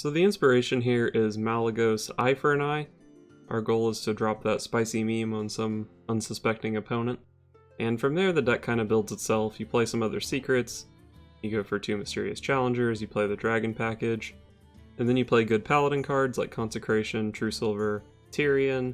So the inspiration here is Malygos Eye for an Eye. Our goal is to drop that spicy meme on some unsuspecting opponent. And from there the deck kind of builds itself. You play some other secrets, you go for 2 Mysterious Challengers, you play the Dragon package, and then you play good Paladin cards like Consecration, True Silver, Tyrion.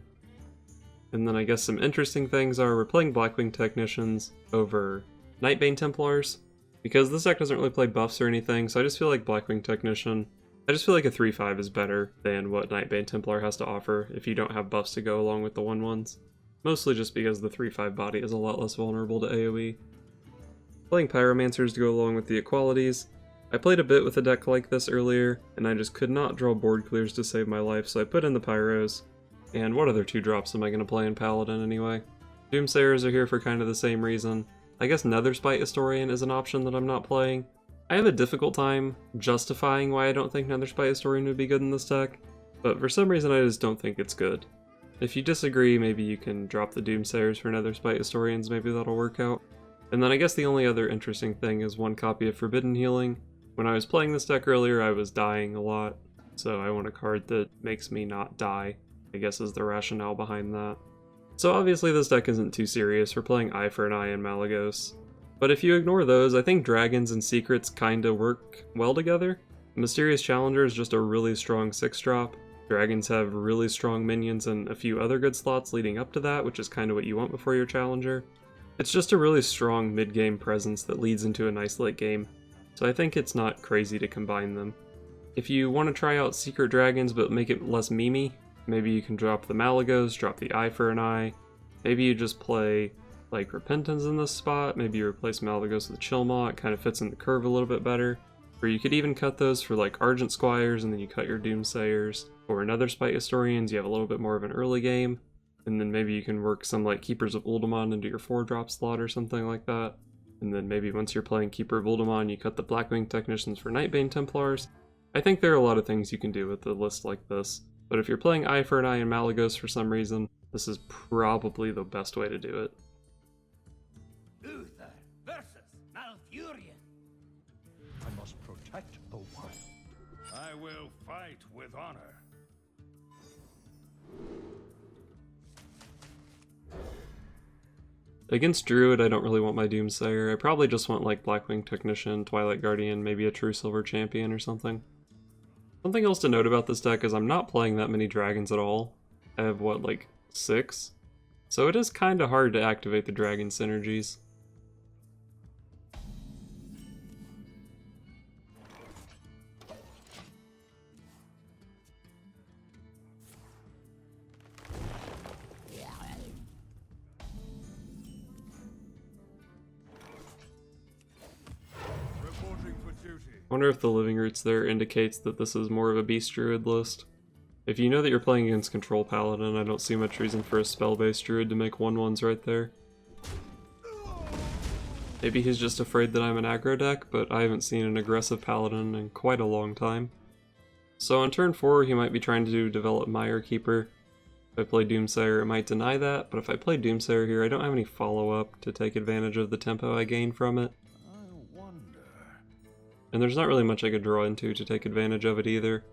And then I guess some interesting things are we're playing Blackwing Technicians over Nightbane Templars. Because this deck doesn't really play buffs or anything, so I just feel like Blackwing Technician, I just feel like a 3/5 is better than what Nightbane Templar has to offer if you don't have buffs to go along with the 1/1s. Mostly just because the 3/5 body is a lot less vulnerable to AoE. Playing Pyromancers to go along with the equalities. I played a bit with a deck like this earlier, and I just could not draw board clears to save my life, so I put in the Pyros. And what other 2 drops am I going to play in Paladin anyway? Doomsayers are here for kind of the same reason. I guess Netherspite Historian is an option that I'm not playing. I have a difficult time justifying why I don't think Netherspite Historian would be good in this deck, but for some reason I just don't think it's good. If you disagree, maybe you can drop the Doomsayers for Netherspite Historians, maybe that'll work out. And then I guess the only other interesting thing is 1 copy of Forbidden Healing. When I was playing this deck earlier, I was dying a lot, so I want a card that makes me not die, I guess is the rationale behind that. So obviously this deck isn't too serious, we're playing Eye for an Eye and Malygos. But if you ignore those, I think Dragons and Secrets kinda work well together. Mysterious Challenger is just a really strong 6-drop. Dragons have really strong minions and a few other good slots leading up to that, which is kinda what you want before your Challenger. It's just a really strong mid-game presence that leads into a nice late game, so I think it's not crazy to combine them. If you want to try out Secret Dragons but make it less memey, maybe you can drop the Malygos, drop the Eye for an Eye. Maybe you just play like Repentance in this spot, maybe you replace Malygos with Chillmaw, it kind of fits in the curve a little bit better. Or you could even cut those for like Argent Squires and then you cut your Doomsayers. Or Netherspite Historians, you have a little bit more of an early game. And then maybe you can work some like Keepers of Uldaman into your 4-drop slot or something like that. And then maybe once you're playing Keeper of Uldaman, you cut the Blackwing Technicians for Nightbane Templars. I think there are a lot of things you can do with a list like this. But if you're playing Eye for an Eye and Malygos for some reason, this is probably the best way to do it. Uther versus Malfurion. I must protect the wild. I will fight with honor. Against Druid, I don't really want my Doomsayer. I probably just want like Blackwing Technician, Twilight Guardian, maybe a True Silver Champion or something. Something else to note about this deck is I'm not playing that many dragons at all. I have, what, like 6? So it is kinda hard to activate the dragon synergies. I wonder if the Living Roots there indicates that this is more of a Beast Druid list. If you know that you're playing against Control Paladin, I don't see much reason for a spell-based Druid to make 1/1s right there. Maybe he's just afraid that I'm an aggro deck, but I haven't seen an aggressive Paladin in quite a long time. So on turn 4, he might be trying to develop Mire Keeper. If I play Doomsayer, it might deny that, but if I play Doomsayer here, I don't have any follow-up to take advantage of the tempo I gain from it. And there's not really much I could draw into to take advantage of it either.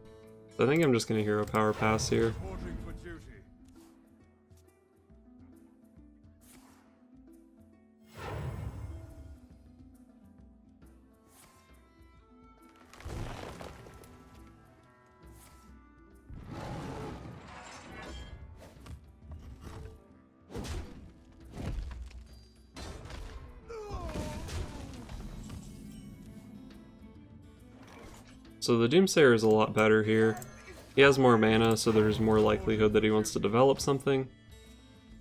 So I think I'm just going to Hero Power Pass here. So the Doomsayer is a lot better here. He has more mana, so there's more likelihood that he wants to develop something.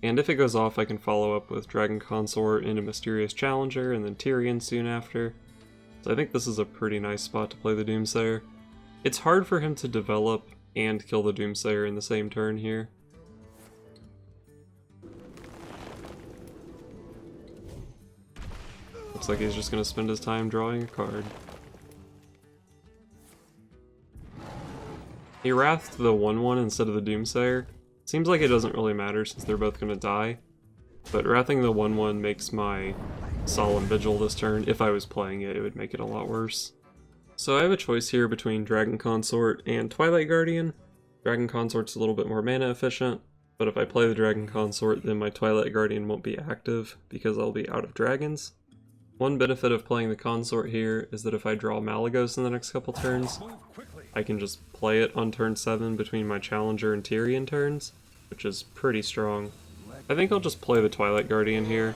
And if it goes off, I can follow up with Dragon Consort into Mysterious Challenger, and then Tyrion soon after. So I think this is a pretty nice spot to play the Doomsayer. It's hard for him to develop and kill the Doomsayer in the same turn here. Looks like he's just going to spend his time drawing a card. He wrathed the 1/1 instead of the Doomsayer. Seems like it doesn't really matter since they're both going to die. But wrathing the 1/1 makes my Solemn Vigil this turn. If I was playing it, it would make it a lot worse. So I have a choice here between Dragon Consort and Twilight Guardian. Dragon Consort's a little bit more mana efficient, but if I play the Dragon Consort, then my Twilight Guardian won't be active because I'll be out of dragons. One benefit of playing the Consort here is that if I draw Malygos in the next couple turns, I can just play it on turn 7 between my Challenger and Tyrion turns, which is pretty strong. I think I'll just play the Twilight Guardian here.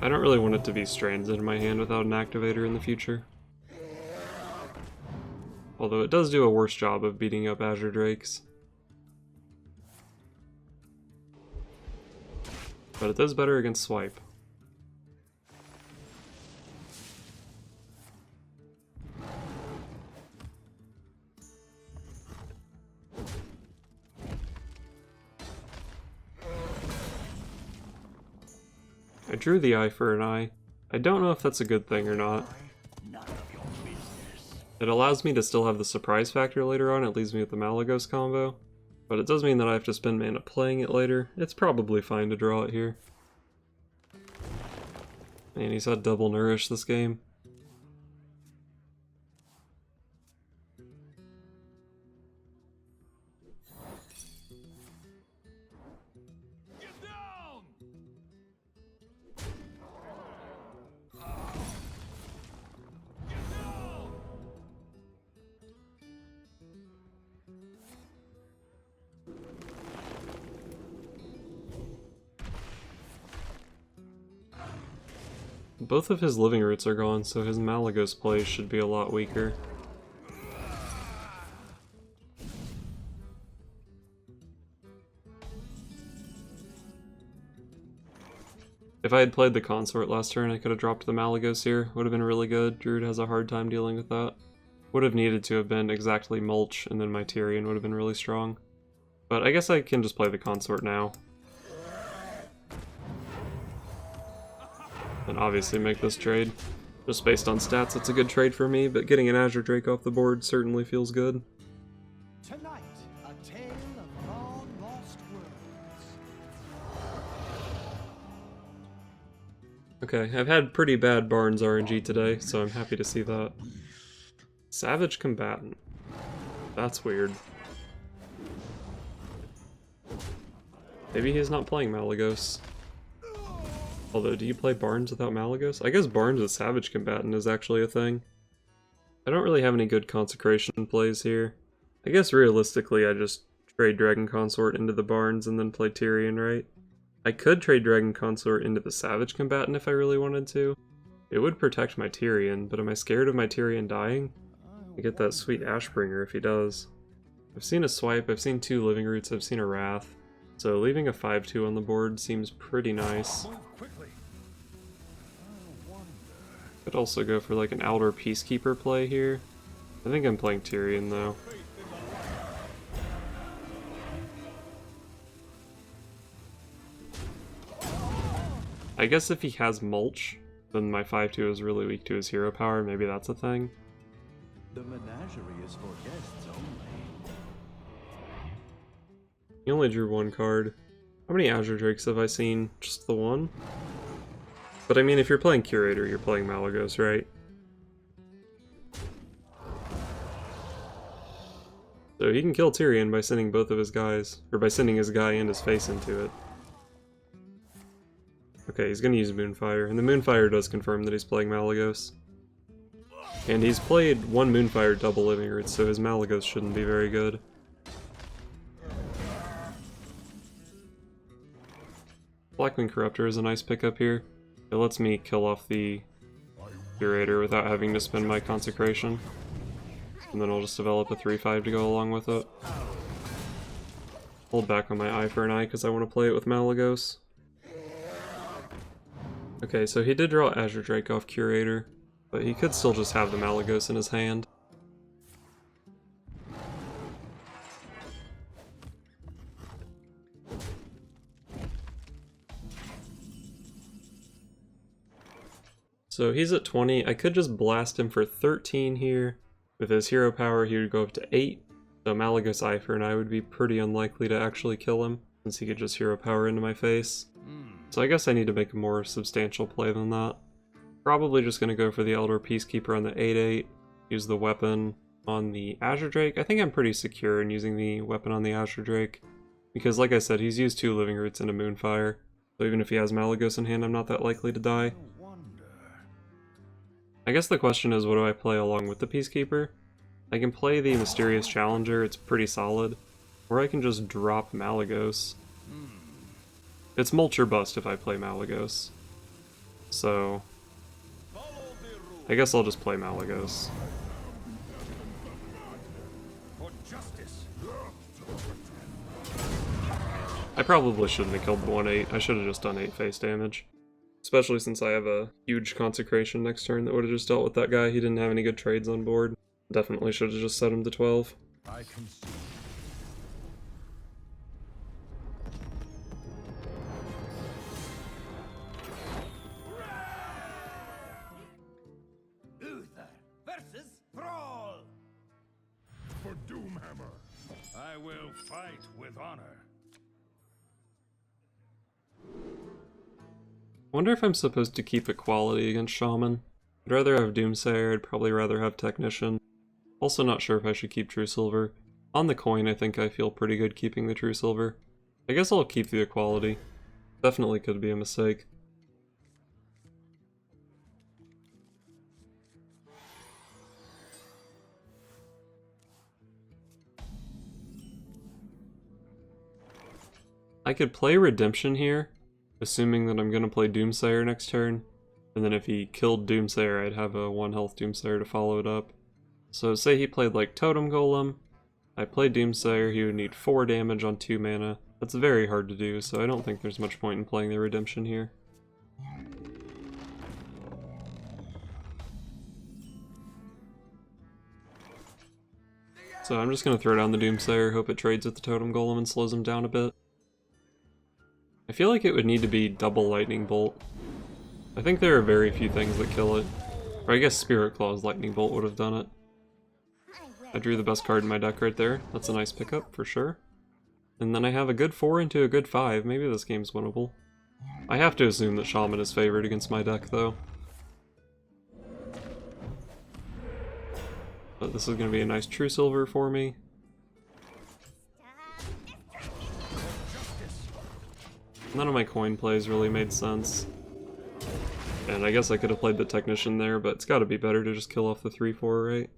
I don't really want it to be stranded in my hand without an activator in the future. Although it does do a worse job of beating up Azure Drakes. But it does better against Swipe. I drew the Eye for an Eye. I don't know if that's a good thing or not. It allows me to still have the surprise factor later on, it leaves me with the Malygos combo. But it does mean that I have to spend mana playing it later. It's probably fine to draw it here. Man, he's had double Nourish this game. Both of his Living Roots are gone, so his Malygos plays should be a lot weaker. If I had played the Consort last turn, I could have dropped the Malygos here. Would have been really good. Druid has a hard time dealing with that. Would have needed to have been exactly Mulch, and then my Tyrion would have been really strong. But I guess I can just play the Consort now. And obviously make this trade. Just based on stats, it's a good trade for me, but getting an Azure Drake off the board certainly feels good. Tonight, a tale of long lost worlds. Okay, I've had pretty bad Barnes RNG today, so I'm happy to see that. Savage Combatant. That's weird. Maybe he's not playing Malygos. Although, do you play Barnes without Malygos? I guess Barnes with Savage Combatant is actually a thing. I don't really have any good Consecration plays here. I guess realistically I just trade Dragon Consort into the Barnes and then play Tyrion, right? I could trade Dragon Consort into the Savage Combatant if I really wanted to. It would protect my Tyrion, but am I scared of my Tyrion dying? I get that sweet Ashbringer if he does. I've seen a Swipe, I've seen 2 Living Roots, I've seen a Wrath. So leaving a 5/2 on the board seems pretty nice. Could also go for like an Elder Peacekeeper play here. I think I'm playing Tyrion though. I guess if he has Mulch, then my 5/2 is really weak to his hero power, maybe that's a thing. The menagerie is for guests only. He only drew 1 card. How many Azure Drakes have I seen? Just the 1? But I mean, if you're playing Curator, you're playing Malygos, right? So he can kill Tyrion by sending both of his guys, or by sending his guy and his face into it. Okay, he's gonna use Moonfire, and the Moonfire does confirm that he's playing Malygos. And he's played 1 Moonfire double Living Roots, so his Malygos shouldn't be very good. Blackwing Corruptor is a nice pickup here. It lets me kill off the Curator without having to spend my Consecration. And then I'll just develop a 3/5 to go along with it. Hold back on my Eye for an Eye because I want to play it with Malygos. Okay, so he did draw Azure Drake off Curator, but he could still just have the Malygos in his hand. So he's at 20. I could just blast him for 13 here. With his hero power, he would go up to 8. So Malygos Eye for an Eye would be pretty unlikely to actually kill him, since he could just hero power into my face. So I guess I need to make a more substantial play than that. Probably just going to go for the Elder Peacekeeper on the 8/8. use the weapon on the Azure Drake. I think I'm pretty secure in using the weapon on the Azure Drake, because like I said, he's used 2 Living Roots and a Moonfire, so even if he has Malygos in hand, I'm not that likely to die. I guess the question is, what do I play along with the Peacekeeper? I can play the Mysterious Challenger, it's pretty solid, or I can just drop Malygos. It's mulch or bust if I play Malygos. So I guess I'll just play Malygos. I probably shouldn't have killed the 1/8, I should have just done 8 face damage. Especially since I have a huge Consecration next turn that would have just dealt with that guy. He didn't have any good trades on board. Definitely should have just set him to 12. I can see. Uther versus Thrall. For Doomhammer, I will fight with honor. I wonder if I'm supposed to keep Equality against Shaman. I'd rather have Doomsayer, I'd probably rather have Technician. Also not sure if I should keep True Silver. On the coin, I think I feel pretty good keeping the True Silver. I guess I'll keep the Equality. Definitely could be a mistake. I could play Redemption here, assuming that I'm going to play Doomsayer next turn, and then if he killed Doomsayer, I'd have a 1 health Doomsayer to follow it up. So say he played like Totem Golem, I played Doomsayer, he would need 4 damage on 2 mana. That's very hard to do, so I don't think there's much point in playing the Redemption here. So I'm just going to throw down the Doomsayer, hope it trades with the Totem Golem and slows him down a bit. I feel like it would need to be double Lightning Bolt. I think there are very few things that kill it. Or I guess Spirit Claw's Lightning Bolt would have done it. I drew the best card in my deck right there. That's a nice pickup, for sure. And then I have a good 4 into a good 5. Maybe this game's winnable. I have to assume that Shaman is favored against my deck, though. But this is going to be a nice True Silver for me. None of my coin plays really made sense. And I guess I could have played the Technician there, but it's gotta be better to just kill off the 3/4, right?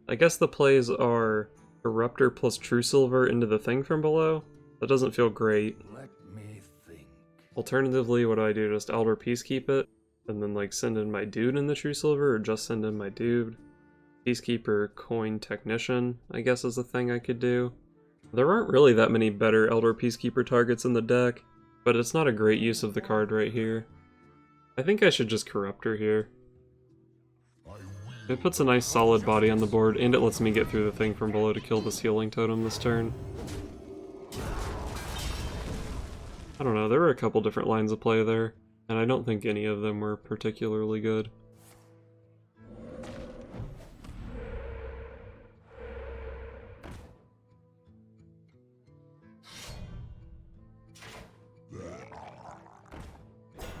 I guess the plays are Eruptor plus True Silver into the thing from below. That doesn't feel great. Let me think. Alternatively, what do I do? Just Elder Peacekeep it? And then like send in my dude in the True Silver, or just send in my dude? Peacekeeper, Coin, Technician, I guess is a thing I could do. There aren't really that many better Elder Peacekeeper targets in the deck, but it's not a great use of the card right here. I think I should just Corruptor here. It puts a nice solid body on the board, and it lets me get through the thing from below to kill this healing totem this turn. I don't know, there were a couple different lines of play there, and I don't think any of them were particularly good.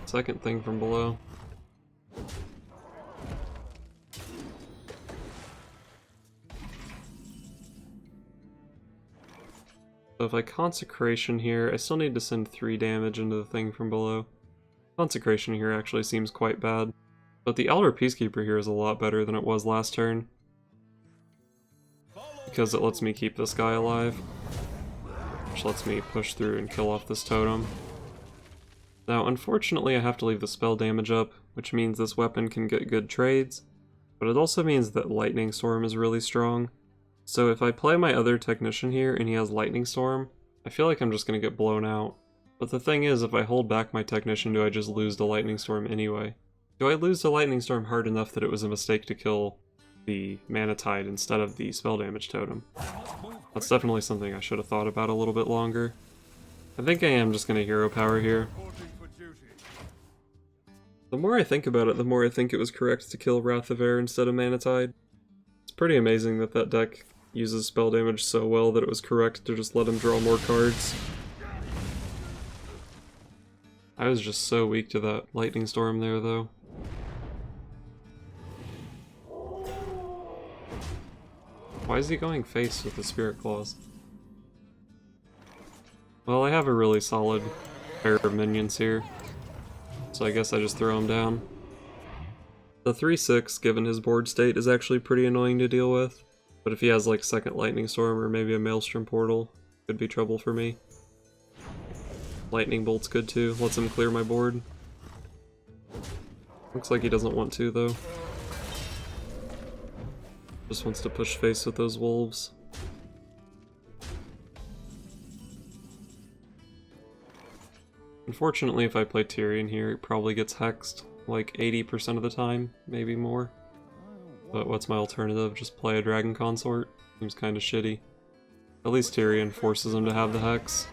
Second thing from below. So if I Consecration here, I still need to send 3 damage into the thing from below. Consecration here actually seems quite bad. But the Elder Peacekeeper here is a lot better than it was last turn, because it lets me keep this guy alive, which lets me push through and kill off this totem. Now unfortunately I have to leave the spell damage up, which means this weapon can get good trades, but it also means that Lightning Storm is really strong. So if I play my other Technician here and he has Lightning Storm, I feel like I'm just going to get blown out. But the thing is, if I hold back my Technician, do I just lose to Lightning Storm anyway? Do I lose to Lightning Storm hard enough that it was a mistake to kill the Mana Tide instead of the spell damage totem? That's definitely something I should have thought about a little bit longer. I think I am just going to Hero Power here. The more I think about it, the more I think it was correct to kill Wrath of Air instead of Mana Tide. It's pretty amazing that that deck uses spell damage so well that it was correct to just let him draw more cards. I was just so weak to that lightning storm there, though. Why is he going face with the Spirit Claws? Well, I have a really solid pair of minions here, so I guess I just throw him down. The 3/6, given his board state, is actually pretty annoying to deal with, but if he has like second Lightning Storm or maybe a Maelstrom Portal, could be trouble for me. Lightning Bolt's good too, lets him clear my board. Looks like he doesn't want to though. Just wants to push face with those wolves. Unfortunately, if I play Tyrion here, it probably gets hexed like 80% of the time, maybe more. But what's my alternative? Just play a Dragon Consort? Seems kinda shitty. At least Tyrion forces him to have the hex.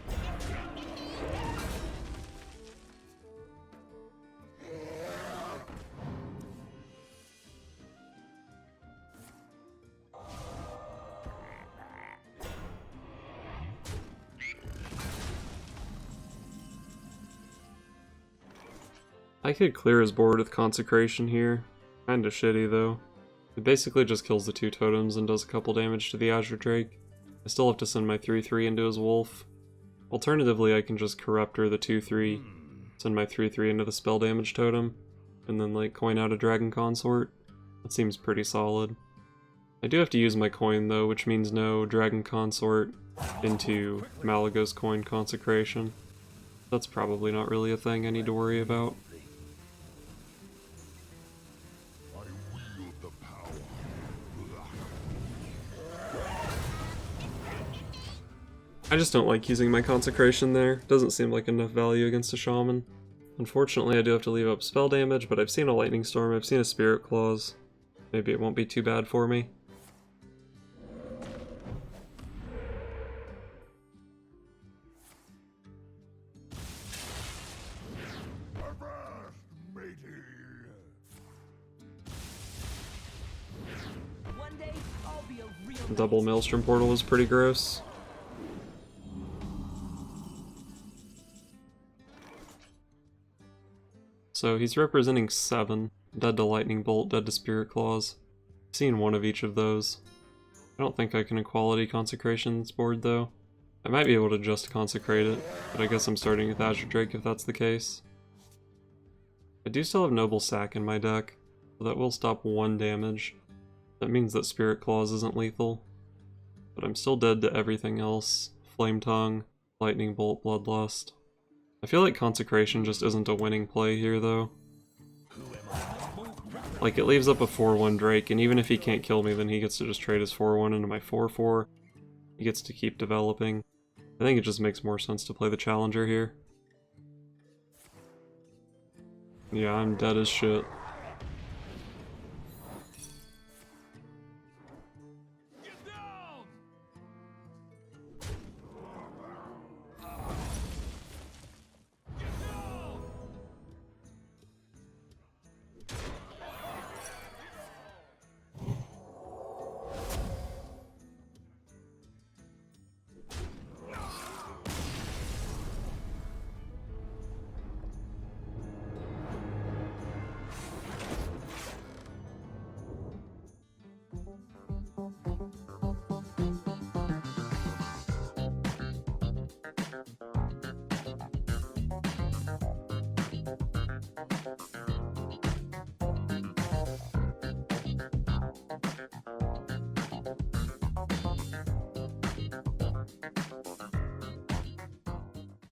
I could clear his board with Consecration here. Kinda shitty though. It basically just kills the 2 totems and does a couple damage to the Azure Drake. I still have to send my 3/3 into his wolf. Alternatively, I can just Corruptor the 2/3, send my 3/3 into the spell damage totem, and then like coin out a Dragon Consort. That seems pretty solid. I do have to use my coin though, which means no Dragon Consort into Malygos Coin Consecration. That's probably not really a thing I need to worry about. I just don't like using my Consecration there. Doesn't seem like enough value against a Shaman. Unfortunately, I do have to leave up spell damage, but I've seen a Lightning Storm, I've seen a Spirit Claws. Maybe it won't be too bad for me. Double Maelstrom Portal was pretty gross. So he's representing 7. Dead to Lightning Bolt, dead to Spirit Claws. I've seen one of each of those. I don't think I can Equality Consecration this board though. I might be able to just Consecrate it, but I guess I'm starting with Azure Drake if that's the case. I do still have Noble Sack in my deck, so that will stop 1 damage. That means that Spirit Claws isn't lethal. But I'm still dead to everything else. Flame Tongue, Lightning Bolt, Bloodlust. I feel like Consecration just isn't a winning play here though. Like, it leaves up a 4/1 Drake, and even if he can't kill me, then he gets to just trade his 4/1 into my 4/4. He gets to keep developing. I think it just makes more sense to play the Challenger here. Yeah, I'm dead as shit.